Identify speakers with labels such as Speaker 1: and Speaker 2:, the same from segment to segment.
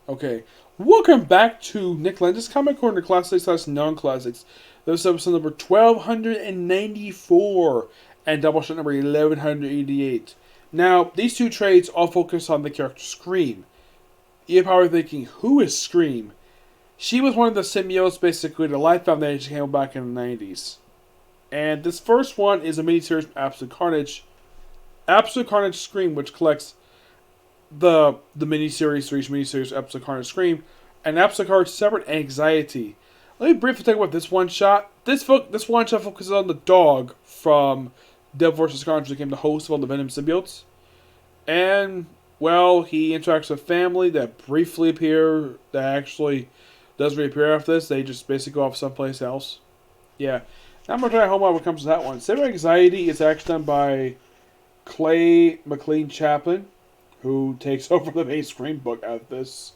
Speaker 1: Okay. Welcome back to Nick Lenz's Comic Corner Classics / Non-Classics. This is episode number 1294 and Doubleshot number 1188. Now, these two trades all focus on the character Scream. You're probably thinking, who is Scream? She was one of the symbiotes, basically, the Life Foundation came back in the 90s. And this first one is a miniseries from Absolute Carnage. Absolute Carnage Scream, which collects the miniseries for each miniseries, Absolute Carnage Scream, and Absolute Carnage Separate Anxiety. Let me briefly talk about this one shot. This one shot focuses on the dog from Devil vs. Carnage, who became the host of all the Venom symbiotes. And, well, he interacts with family that briefly appear, that actually doesn't reappear after this. They just basically go off someplace else. Yeah. Not much I home when it comes to that one. Separate Anxiety is actually done by Clay McLean Chaplin, who takes over the main Scream book out of this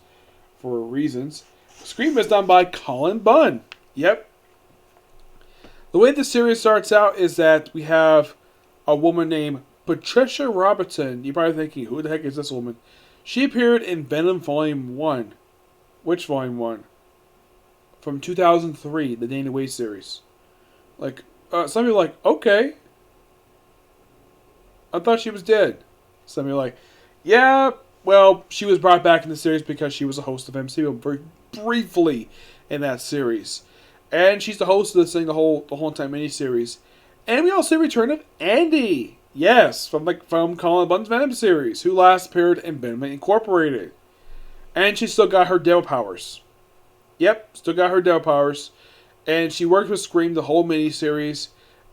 Speaker 1: for reasons. Scream is done by Colin Bunn. Yep. The way the series starts out is that we have a woman named Patricia Robertson. You're probably thinking, who the heck is this woman? She appeared in Venom Volume 1. Which Volume 1? From 2003, the Dana Way series. Like, some people are like, okay. I thought she was dead. Some people are like, yeah, well, she was brought back in the series because she was a host of MCU very briefly in that series. And she's the host of this thing the whole entire miniseries. And we also see a return of Andy. Yes, from Colin Bunn's Venom series, who last appeared in Venom Incorporated. And she still got her Devil powers. Yep, still got her Devil powers. And she worked with Scream the whole miniseries.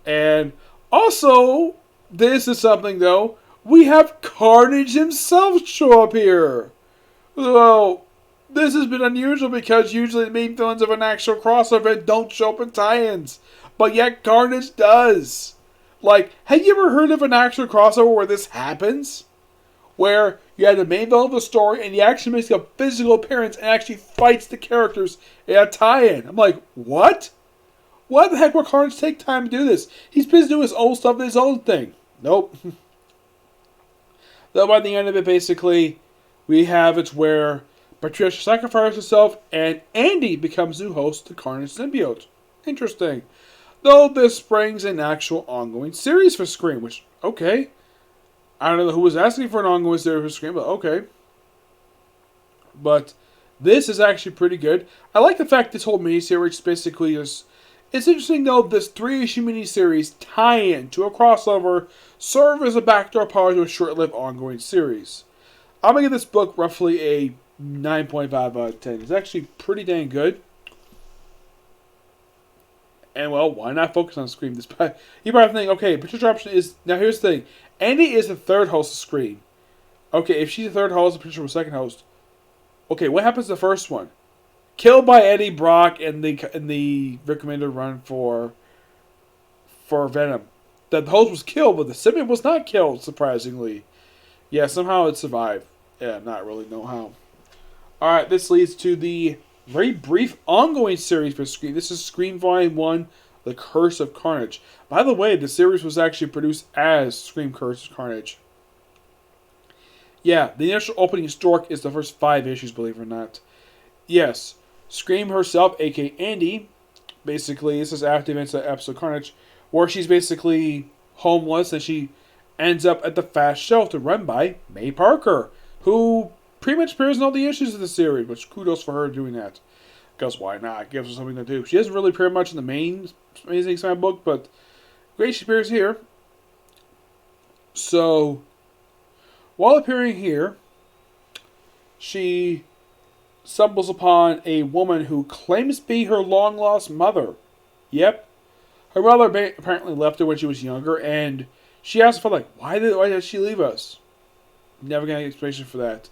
Speaker 1: And also, this is something though, we have Carnage himself show up here. Well, this has been unusual because usually the main villains of an actual crossover don't show up in tie-ins. But yet Carnage does. Like, have you ever heard of an actual crossover where this happens? Where you have the main villain of the story and he actually makes a physical appearance and actually fights the characters in a tie-in. I'm like, what? Why the heck would Carnage take time to do this? He's busy doing his own stuff, his own thing. Nope. Though by the end of it, basically, we have it's where Patricia sacrifices herself and Andy becomes new host to Carnage Symbiote. Interesting. Though this brings an actual ongoing series for Scream, which, okay. I don't know who was asking for an ongoing series for Scream, but okay. But this is actually pretty good. I like the fact this whole miniseries basically is... It's interesting though, this 3-issue miniseries tie-in to a crossover serve as a backdoor part to a short-lived ongoing series. I'm going to give this book roughly a 9.5 out of 10. It's actually pretty dang good. And well, why not focus on Scream? You probably think, okay, Patricia Robertson is... Now here's the thing. Andy is the third host of Scream. Okay, if she's the third host, Patricia was second host. Okay, what happens to the first one? Killed by Eddie Brock in the recommended run for Venom. The host was killed, but the symbiote was not killed, surprisingly. Yeah, somehow it survived. Yeah, not really know how. Alright, this leads to the very brief ongoing series for Scream. This is Scream Volume 1, The Curse of Carnage. By the way, the series was actually produced as Scream Curse of Carnage. Yeah, the initial opening story is the first 5 issues, believe it or not. Yes, Scream herself, aka Andy, basically, this is after events of Absolute Carnage, where she's basically homeless and she ends up at the fast shelter run by May Parker, who pretty much appears in all the issues of the series, which kudos for her doing that. Because why not? It gives her something to do. She doesn't really appear much in the main Amazing Spider-Man book, but great she appears here. So, while appearing here, she stumbles upon a woman who claims to be her long-lost mother. Yep. Her mother apparently left her when she was younger, and she asks for, why did she leave us? Never got any explanation for that.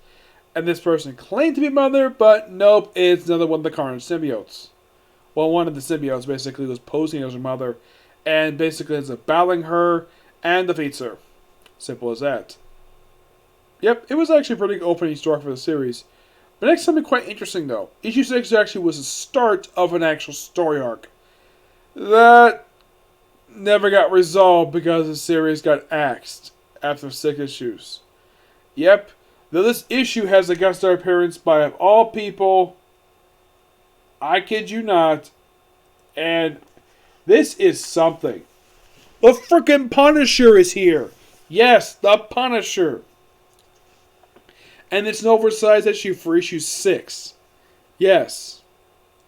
Speaker 1: And this person claimed to be mother, but nope, it's another one of the Carnage symbiotes. Well, one of the symbiotes basically was posing as her mother, and basically ends up battling her and defeats her. Simple as that. Yep, it was actually a pretty good opening story for the series. But next something quite interesting though. Issue 6 actually was the start of an actual story arc. That never got resolved because the series got axed after 6 issues. Yep, Though this issue has a guest star appearance by, of all people, I kid you not, and this is something. The freaking Punisher is here. Yes, the Punisher. And it's an oversized issue for issue 6. Yes.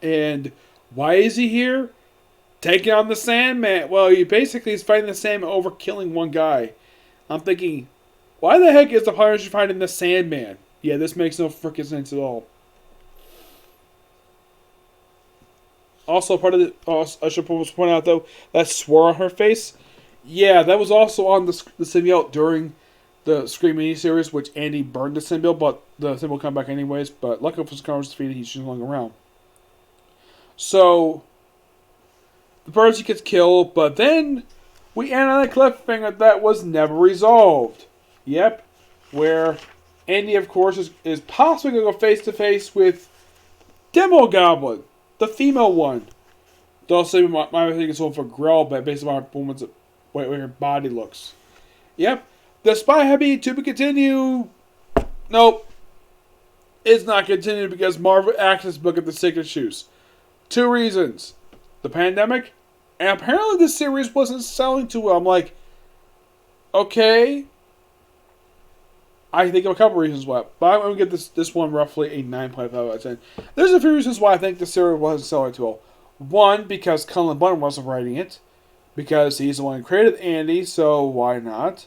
Speaker 1: And why is he here? Taking on the Sandman. Well, he basically is fighting the Sandman over killing one guy. I'm thinking, why the heck is the Punisher fighting the Sandman? Yeah, this makes no freaking sense at all. Also, part of the... I should point out, though, that swirl on her face. Yeah, that was also on the symbiote during the Scream miniseries, which Andy burned the symbiote, but the symbiote will come back anyways. But luckily for Carnage's defeated, he's just hung around. So, the person gets killed, but then we end on a cliffhanger that was never resolved. Yep, where Andy, of course, is possibly going to go face-to-face with Demo Goblin, the female one. They'll say my think it's one for Grell, but based on the woman's way her body looks. Yep. The Spy Happy to be continued. Nope. It's not continued because Marvel Access book at the Sacred Shoes. 2 reasons. The pandemic, and apparently this series wasn't selling too well. I'm like, okay. I think of a couple reasons why. But I'm going to give this one roughly a 9.5 out of 10. There's a few reasons why I think the series wasn't selling too well. One, because Cullen Bunn wasn't writing it. Because he's the one who created Andy, so why not?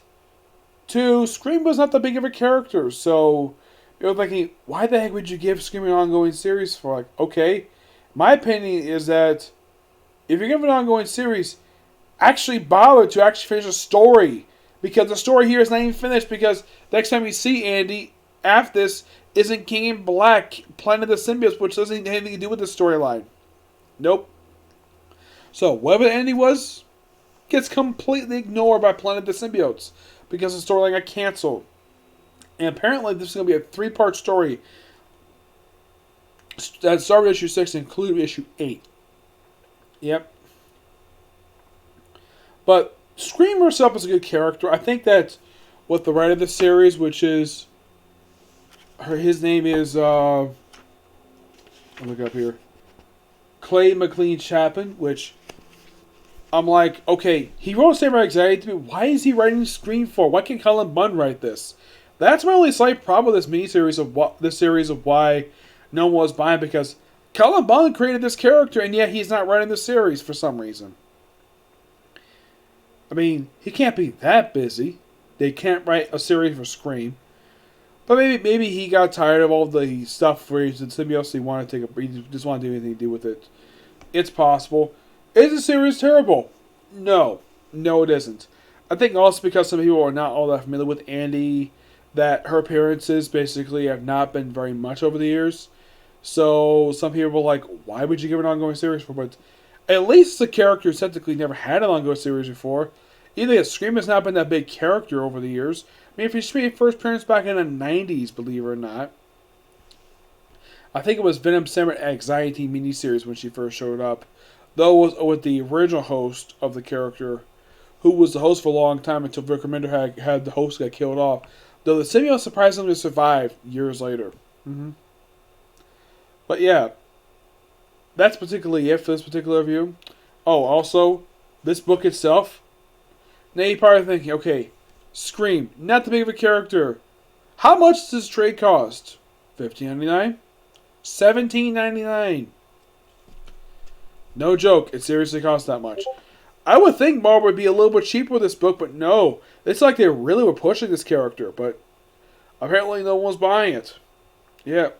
Speaker 1: 2, Scream was not that big of a character, so you're thinking, why the heck would you give Scream an ongoing series for? Like, okay, my opinion is that if you're giving an ongoing series, actually bother to actually finish a story. Because the story here is not even finished, because next time you see Andy, after this, isn't King in Black, Planet of the Symbiotes, which doesn't have anything to do with the storyline. Nope. So, whatever Andy was, gets completely ignored by Planet of the Symbiotes because the storyline got canceled. And apparently this is going to be a 3-part story that started issue 6 and included issue 8. Yep. But Scream herself is a good character. I think that with the writer of the series, which is his name is I'll look up here, Clay McLean Chapin, which I'm like, okay, he wrote Samurai Anxiety to me. Why is he writing Scream for? Why can't Cullen Bunn write this? That's my only slight problem with this miniseries of why no one was buying, because Cullen Bunn created this character and yet he's not writing the series for some reason. I mean, he can't be that busy. They can't write a series for Scream. But maybe he got tired of all the stuff where he's in symbiosis. He wanted to take a breath. He just wanted to do anything to do with it. It's possible. Is the series terrible? No. No, it isn't. I think also because some people are not all that familiar with Andy, that her appearances basically have not been very much over the years. So some people are like, why would you give an ongoing series for? But at least the character who's technically never had an ongoing series before. Either Scream has not been that big character over the years. I mean, if you made first appearance back in the 90s, believe it or not. I think it was Venom Samurai Anxiety miniseries when she first showed up. Though it was with the original host of the character, who was the host for a long time until Vic Remender had the host get killed off. Though the symbiote surprisingly survived years later. But yeah, that's particularly it for this particular review. Oh, also, this book itself. Now you're probably thinking, okay, Scream, not the big of a character. How much does this trade cost? $15.99? $17.99. No joke, it seriously costs that much. I would think Marvel would be a little bit cheaper with this book, but no. It's like they really were pushing this character, but apparently no one's buying it. Yeah.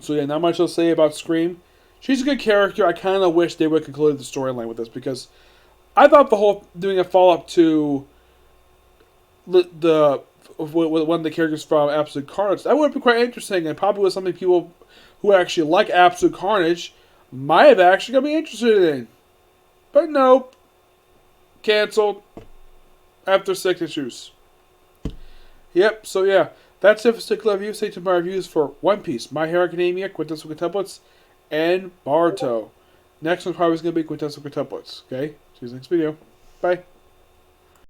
Speaker 1: So yeah, not much to say about Scream. She's a good character. I kind of wish they would conclude the storyline with this, because I thought the whole doing a follow-up to the one of the characters from Absolute Carnage, that would be quite interesting, and probably was something people who actually like Absolute Carnage might have actually gonna be interested in. But nope. Cancelled. After 6 issues. Yep, so yeah. That's it for particular review. Stay tuned for my reviews for One Piece, My Hero Academia, Quintessential Quintuplets, and Boruto. Next one's probably going to be Quintessential Quintuplets. Okay? See you next video. Bye.